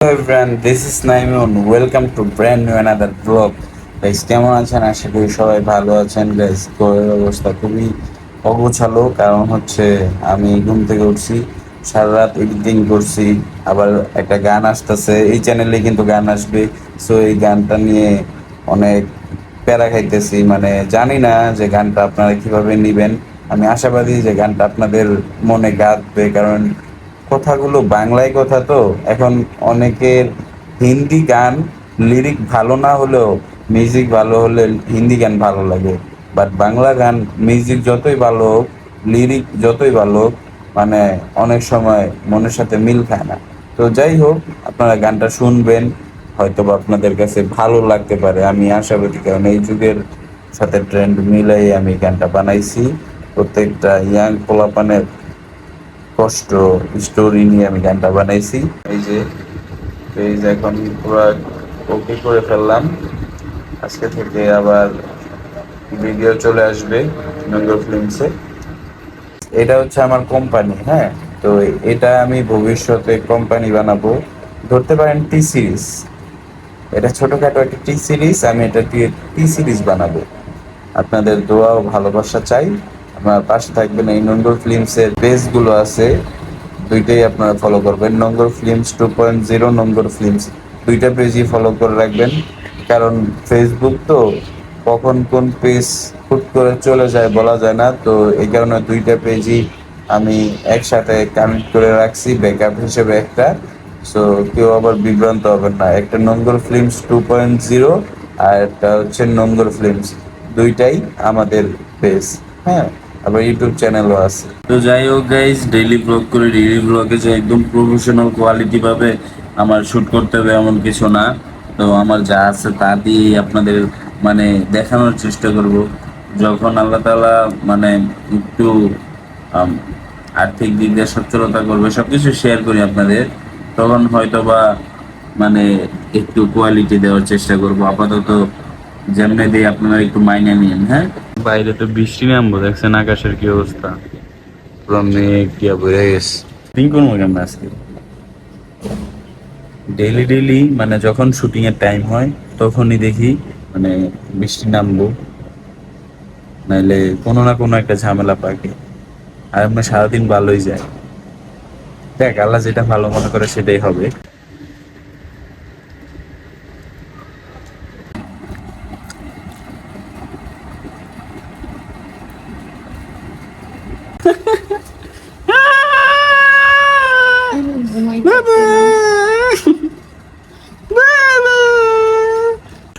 Hello everyone, this is Naimun. Welcome to brand new another vlog. Guys কেমন আছেন? আশা করি সবাই ভালো আছেন। গাইস ঘরের অবস্থা খুবই অগোছালো, কারণ হচ্ছে আমি ঘুম থেকে উঠছি, সারা রাত এডিটিং করছি, আবার একটা গান আসতেছে, এই চ্যানেলে কিন্তু গান আসবে। সো এই গানটা নিয়ে অনেক প্যারা খাইতেছি, মানে জানি না যে গানটা আপনারা কিভাবে নিবেন। আমি আশাবাদী যে গানটা আপনাদের মনে গাঁথবে, কারণ কথাগুলো বাংলায় কথা তো। এখন অনেকের হিন্দি গান লিরিক ভালো না হলেও মিউজিক ভালো হলে হিন্দি গান ভালো লাগে, বাট বাংলা গান মিউজিক যতই ভালো হোক, লিরিক যতই ভালো হোক, মানে অনেক সময় মনের সাথে মিল খায় না। তো যাই হোক, আপনারা গানটা শুনবেন, হয়তো বা আপনাদের কাছে ভালো লাগতে পারে, আমি আশাবাদী, কারণ এই যুগের সাথে ট্রেন্ড মিলাই আমি গানটা বানাইছি। প্রত্যেকটা ইয়াং পোলাপানের কষ্ট স্টোরি নিয়ে আমি গানটা বানাইছি। এই যে পেজ এখন পুরো ওকে করে ফেললাম, আজকে থেকে আবার ভিডিও চলে আসবে নঙ্গর ফিল্মসে। এটা হচ্ছে আমার কোম্পানি, হ্যাঁ। তো এটা আমি ভবিষ্যতে কোম্পানি বানাবো, ধরতে পারেন টি সিরিজ। এটা ছোটখাটো একটা টি সিরিজ, আমি এটা দিয়ে টি সিরিজ বানাবো। আপনাদের দোয়া ও ভালোবাসা চাই, আপনার পাশে থাকবেন। এই নঙ্গর ফিল্মসের পেজগুলো আছে, দুইটাই আপনারা ফলো করবেন, নঙ্গর ফিল্মস 2.0, নঙ্গর ফিল্মস, দুইটা পেজই ফলো করে রাখবেন। কারণ ফেসবুক তো কখন কোন পেজ হুট করে চলে যায় বলা যায় না, তো এই কারণে দুইটা পেজই আমি একসাথে কানেক্ট করে রাখছি ব্যাকআপ হিসেবে একটা। সো কেউ আবার বিভ্রান্ত হবেন না, একটা নঙ্গর ফিল্মস 2.0 আর একটা হচ্ছে নঙ্গর ফিল্মস, দুইটাই আমাদের পেজ, হ্যাঁ। আবার ইউটিউব চ্যানেলও আছে। তো যাই হোক গাইস, ডেইলি ব্লগ করে, ডেইলি ব্লগে যে একদম প্রফেশনাল কোয়ালিটি ভাবে আমার শুট করতে হবে এমন কিছু না। তো আমার যা আছে তা দিয়ে আপনাদের মানে দেখানোর চেষ্টা করব। যখন আল্লাহ তাআলা মানে একটু আম, আর্থিক দিক দিয়ে সচ্ছলতা করবে, সবকিছু শেয়ার করি আপনাদের, তখন হয়তো বা মানে একটু কোয়ালিটি দেওয়ার চেষ্টা করব। আপাতত যেমনি দিয়ে আপনারা একটু মাইনে নিন, হ্যাঁ। বাইরে তো বৃষ্টি নামবো, দেখছেন আকাশের কি অবস্থা, পুরো মেঘ দিয়া বয়ে গেছে। দিন কোন কেমন আজকে ডেইলি ডেইলি মানে যখন শুটিং এর টাইম হয় তখনই দেখি মানে বৃষ্টি নামবো, নাইলে কোনো না কোনো একটা ঝামেলা পাকে। আর আমরা সারাদিন ভালোই যায়, দেখ আল্লাহ যেটা ভালো মনে করে সেটাই হবে।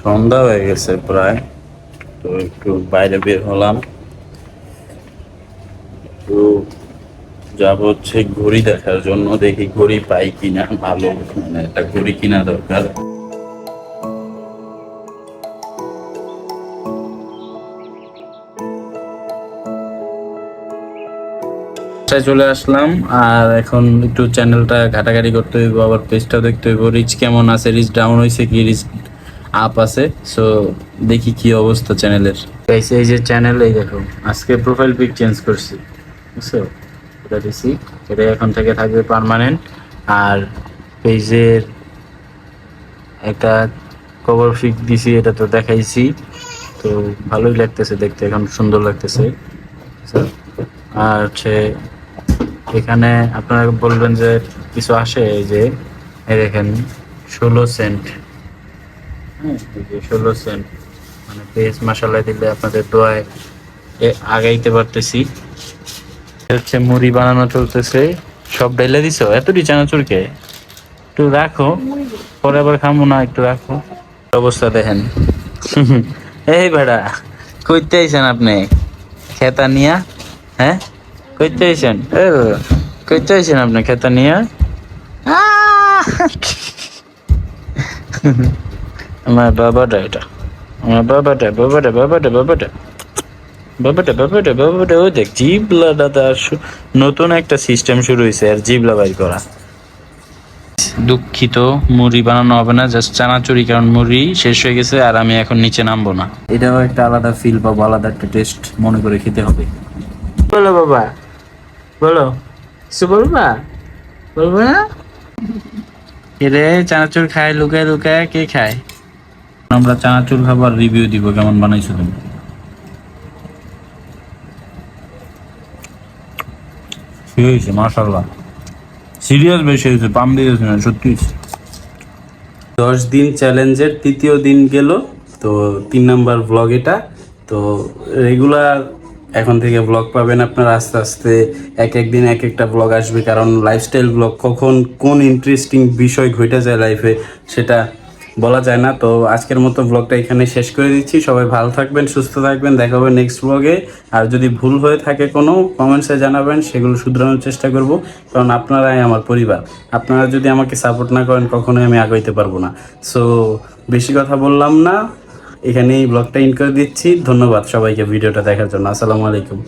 সন্ধ্যা হয়ে গেছে প্রায়, তো একটু বাইরে বের হলাম, একটু যাবো হচ্ছে ঘড়ি দেখার জন্য, দেখি ঘড়ি পাই কিনা, ভালো মানে একটা ঘড়ি কিনা দরকার। বাসায় চলে আসলাম, আর এখন একটু চ্যানেলটা ঘাটাঘাটি করতে হইব, আবার পেজটাও দেখতে হইব, রিচ কেমন আছে, রিচ ডাউন হয়েছে কি রিচ আপ আছে। সো দেখি কি অবস্থা চ্যানেলের। এই যে চ্যানেল, এই দেখো আজকে প্রোফাইল পিক চেঞ্জ করছি, বুঝছো, এটা দিছি, এটা এখন থেকে থাকবে পার্মানেন্ট। আর পেজের একটা কভার পিক দিছি, এটা তো দেখাইছি, তো ভালোই লাগতেছে দেখতে, এখন সুন্দর লাগতেছে। আর হচ্ছে এখানে আপনারা বলবেন যে কিছু আসে, এই যে এই দেখেন 16 সেন্ট, হ্যাঁ এই যে 16 সেন্ট, মানে পেজ মাসাল্লাহ দিলে আপনাদের দোয়ায় আগাইতে পারতেছি। হচ্ছে মুড়ি বানানো চলতেছে, সব ডাইলা দিছো, এতটি চানাচুরকে একটু রাখো, পরে আবার খামো না, একটু রাখো। অবস্থা দেখেন। এই বেড়া, কইতে আইছেন আপনি খেতা নিয়া, হ্যাঁ কইতে আইছেন, কইতে আইছেন আপনি খেতা নিয়া। আমার বাবাটা, এটা আমার বাবাটা, বাবাটা বাবাটা বাবাটা বাবাটা বাবাটা বাবাটা, ওই দেখ জিবলা দাদা, নতুন একটা সিস্টেম শুরু হয়েছে আর জিবলা বাই করা। দুঃখিত, মুড়ি বানানো হবে না, জাস্ট চানাচুরি, কারণ মুড়ি শেষ হয়ে গেছে আর আমি এখন নিচে নামবো না। এটাও একটা আলাদা ফিল পাবো, আলাদা একটা টেস্ট মনে করে খেতে হবে। বলো বাবা, বলো কিছু বলবা, বলবো না? রে চানাচুর খায় লুকায় লুকায়, কে খায়? আমরা চানাচুর খাবার রিভিউ দিব কেমন বানাইছো তুমি। ঠিক হয়েছে মাশাআল্লাহ, সিরিয়াস বেশি হয়েছে, পাম দিয়েছে না সত্যি। 10 দিন চ্যালেঞ্জের তৃতীয় দিন গেল, তো 3 নাম্বার ব্লগ এটা। তো রেগুলার এখন থেকে ব্লগ পাবেন আপনারা আস্তে আস্তে, এক এক দিন এক একটা ব্লগ আসবে, কারণ লাইফস্টাইল ব্লগ কখন কোন ইন্টারেস্টিং বিষয় ঘটে যায় লাইফে সেটা বলা যায় না। তো আজকের মতো ব্লগটা এখানে শেষ করে দিচ্ছি। সবাই ভালো থাকবেন, সুস্থ থাকবেন, দেখা হবে নেক্সট ব্লগে। আর যদি ভুল হয়ে থাকে কোনো, কমেন্টসে জানাবেন, সেগুলো শুধরানোর চেষ্টা করব, কারণ আপনারাই আমার পরিবার। আপনারা যদি আমাকে সাপোর্ট না করেন কখনোই আমি আগাইতে পারবো না। সো বেশি কথা বললাম না, এখানেই ব্লগটা ইন করে দিচ্ছি। ধন্যবাদ সবাইকে ভিডিওটা দেখার জন্য। আসসালামু আলাইকুম।